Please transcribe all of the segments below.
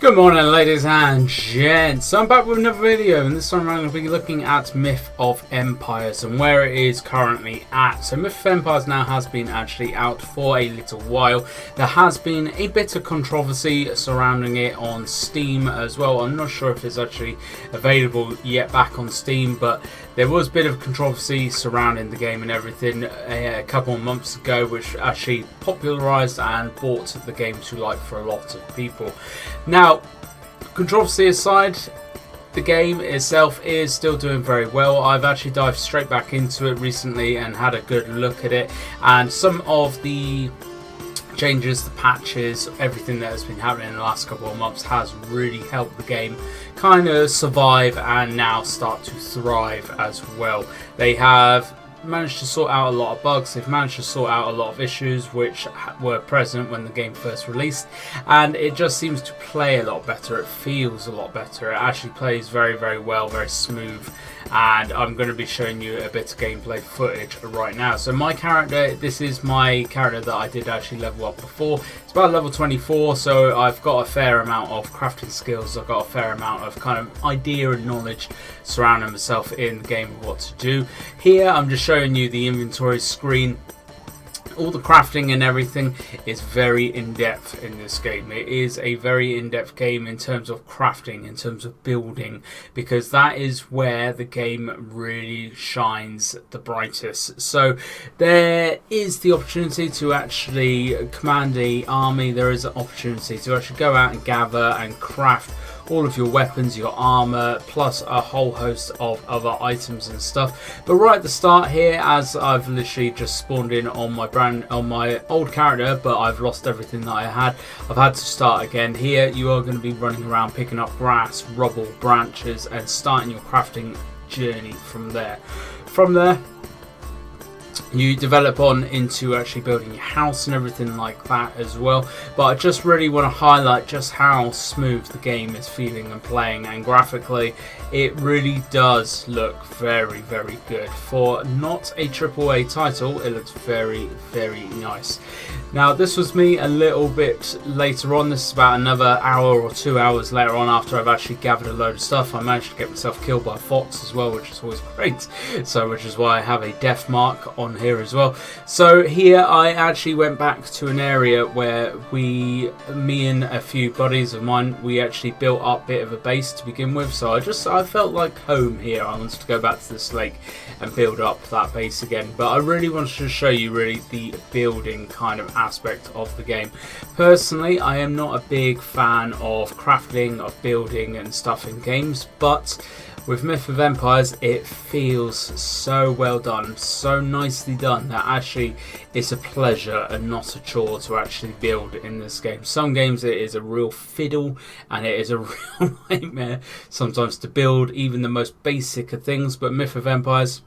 Good morning, ladies and gents. So I'm back with another video, and this time I'm going to be looking at Myth of Empires and where it is currently at. So Myth of Empires now has been actually out for a little while. There has been a bit of controversy surrounding it on Steam as well. I'm not sure if it's actually available yet back on Steam, but there was a bit of controversy surrounding the game and everything a couple of months ago, which actually popularised and brought the game to light for a lot of people. Now, controversy aside, the game itself is still doing very well. I've actually dived straight back into it recently and had a good look at it, and some of the changes, the patches, everything that has been happening in the last couple of months has really helped the game kind of survive and now start to thrive as well. They have managed to sort out a lot of bugs. They've managed to sort out a lot of issues which were present when the game first released, and it just seems to play a lot better. It feels a lot better. It actually plays very, very well, very smooth, and I'm going to be showing you a bit of gameplay footage right now. So my character, this is my character that I did actually level up before. It's about level 24, so I've got a fair amount of crafting skills. I've got a fair amount of kind of idea and knowledge surrounding myself in the game of what to do. Here I'm just showing you the inventory screen. All the crafting and everything is very in-depth in this game. It is a very in-depth game in terms of crafting, in terms of building, because that is where the game really shines the brightest. So there is the opportunity to actually command an army. There is an opportunity to actually go out and gather and craft all of your weapons, your armor, plus a whole host of other items and stuff. But right at the start here, as I've literally just spawned in on my old character, but I've lost everything that I had, I've had to start again. Here you are going to be running around picking up grass, rubble, branches, and starting your crafting journey from there. From there, you develop on into actually building your house and everything like that as well. But I just really want to highlight just how smooth the game is feeling and playing, and graphically it really does look very, very good. For not a AAA title, it looks very, very nice. Now this was me a little bit later on. This is about another hour or 2 hours later on after I've actually gathered a load of stuff. I managed to get myself killed by a fox as well, which is always great. So which is why I have a death mark on here as well. So here I actually went back to an area where me and a few buddies of mine, we actually built up a bit of a base to begin with. So I felt like home here. I wanted to go back to this lake and build up that base again. But I really wanted to show you really the building kind of aspect of the game. Personally, I am not a big fan of crafting, of building and stuff in games, but with Myth of Empires it feels so well done, so nicely done, that actually it's a pleasure and not a chore to actually build in this game. Some games it is a real fiddle and it is a real nightmare sometimes to build even the most basic of things, but Myth of Empires,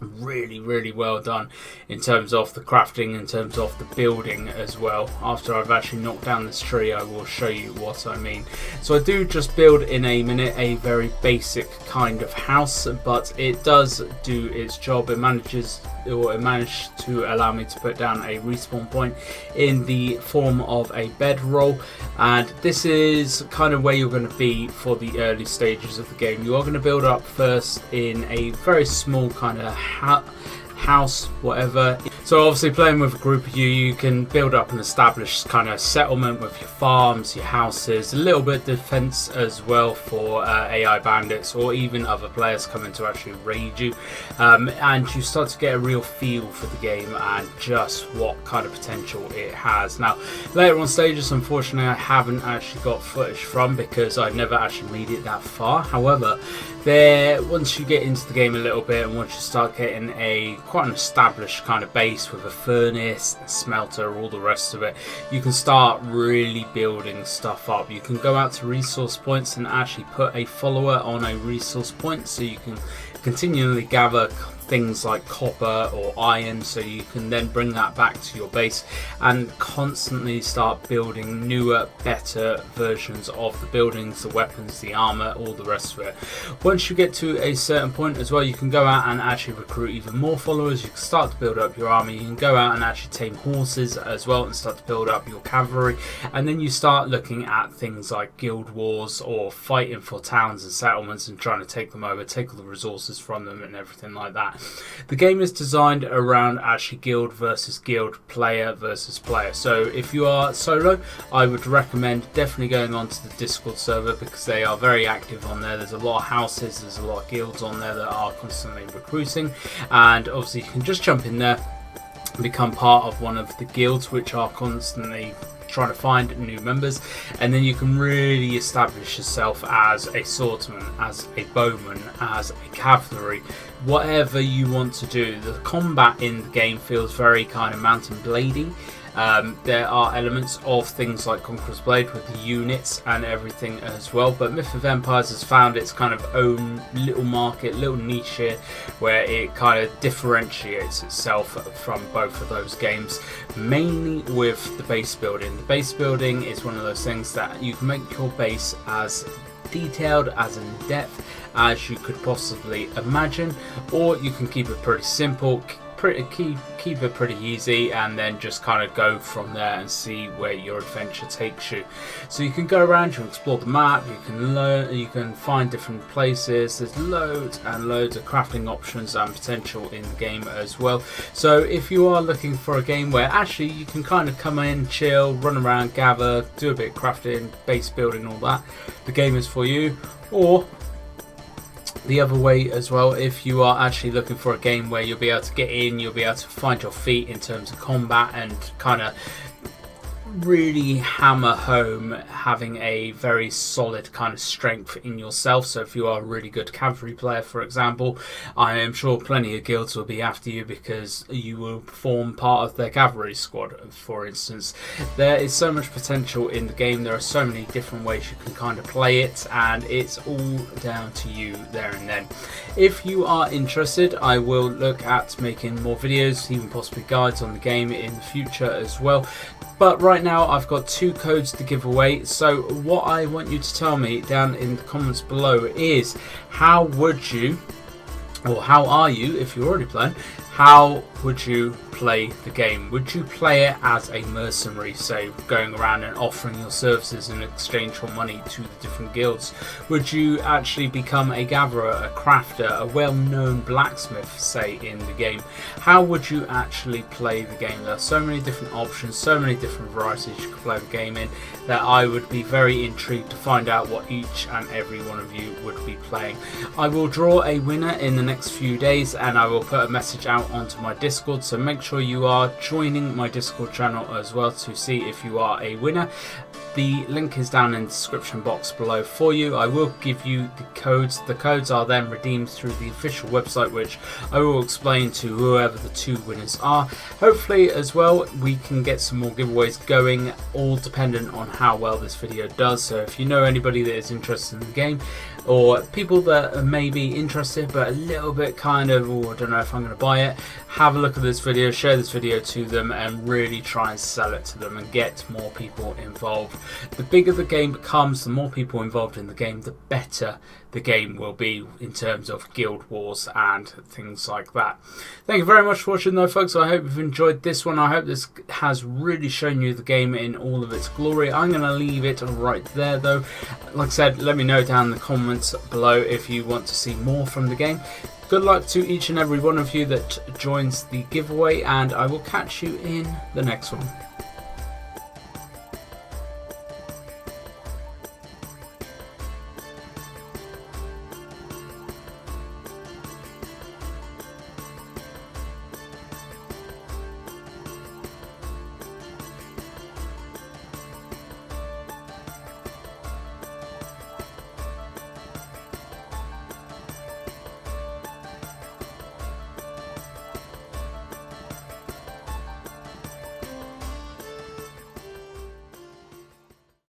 really, really well done in terms of the crafting, in terms of the building as well. After I've actually knocked down this tree, I will show you what I mean. So I do just build in a minute a very basic kind of house, but it does do its job. It managed to allow me to put down a respawn point in the form of a bedroll, and this is kind of where you're going to be for the early stages of the game. You are going to build up first in a very small kind of house, whatever. So obviously playing with a group of you can build up an established kind of settlement with your farms, your houses, a little bit of defense as well for AI bandits or even other players coming to actually raid you, and you start to get a real feel for the game and just what kind of potential it has. Now later on stages, unfortunately I haven't actually got footage from because I never actually made it that far. However, once you get into the game a little bit and once you start getting quite an established kind of base with a furnace, a smelter, all the rest of it, you can start really building stuff up. You can go out to resource points and actually put a follower on a resource point so you can continually gather things like copper or iron, so you can then bring that back to your base and constantly start building newer, better versions of the buildings, the weapons, the armor, all the rest of it. Once you get to a certain point as well, you can go out and actually recruit even more followers. You can start to build up your army. You can go out and actually tame horses as well and start to build up your cavalry, and then you start looking at things like guild wars or fighting for towns and settlements and trying to take them over, take all the resources from them and everything like that. The game is designed around actually guild versus guild, player versus player. So if you are solo, I would recommend definitely going onto the Discord server, because they are very active on there. There's a lot of houses, there's a lot of guilds on there that are constantly recruiting, and obviously you can just jump in there, become part of one of the guilds which are constantly trying to find new members, and then you can really establish yourself as a swordsman, as a bowman, as a cavalry, whatever you want to do. The combat in the game feels very kind of Mountain Bladey. There are elements of things like Conqueror's Blade with the units and everything as well, but Myth of Empires has found its kind of own little market, little niche here, where it kind of differentiates itself from both of those games, mainly with the base building. The base building is one of those things that you can make your base as detailed, as in depth as you could possibly imagine, or you can keep it pretty simple, keep it pretty easy, and then just kind of go from there and see where your adventure takes you. So you can go around, you can explore the map, you can learn, you can find different places. There's loads and loads of crafting options and potential in the game as well. So if you are looking for a game where actually you can kind of come in, chill, run around, gather, do a bit of crafting, base building, all that, the game is for you. Or the other way as well, if you are actually looking for a game where you'll be able to get in, you'll be able to find your feet in terms of combat and kind of really hammer home having a very solid kind of strength in yourself. So if you are a really good cavalry player, for example, I am sure plenty of guilds will be after you because you will form part of their cavalry squad, for instance. There is so much potential in the game. There are so many different ways you can kind of play it, and it's all down to you there and then. If you are interested, I will look at making more videos, even possibly guides on the game in the future as well. But right now I've got 2 codes to give away, so what I want you to tell me down in the comments below is how would you, or how are you if you're already playing, how would you play the game? Would you play it as a mercenary, say going around and offering your services in exchange for money to the different guilds? Would you actually become a gatherer, a crafter, a well-known blacksmith, say, in the game? How would you actually play the game? There are so many different options, so many different varieties you could play the game in, that I would be very intrigued to find out what each and every one of you would be playing. I will draw a winner in the next few days, and I will put a message out onto my Discord, so make sure you are joining my Discord channel as well to see if you are a winner. The link is down in the description box below for you. I will give you the codes. The codes are then redeemed through the official website, which I will explain to whoever the 2 winners are. Hopefully as well we can get some more giveaways going, all dependent on how well this video does. So if you know anybody that is interested in the game, or people that may be interested but a little bit kind of, oh, I don't know if I'm going to buy it, have a look at this video, share this video to them, and really try and sell it to them and get more people involved. The bigger the game becomes, the more people involved in the game, the better the game will be in terms of guild wars and things like that. Thank you very much for watching though, folks. I hope you've enjoyed this one. I hope this has really shown you the game in all of its glory. I'm going to leave it right there though. Like I said, let me know down in the comments below if you want to see more from the game. Good luck to each and every one of you that joins the giveaway, and I will catch you in the next one.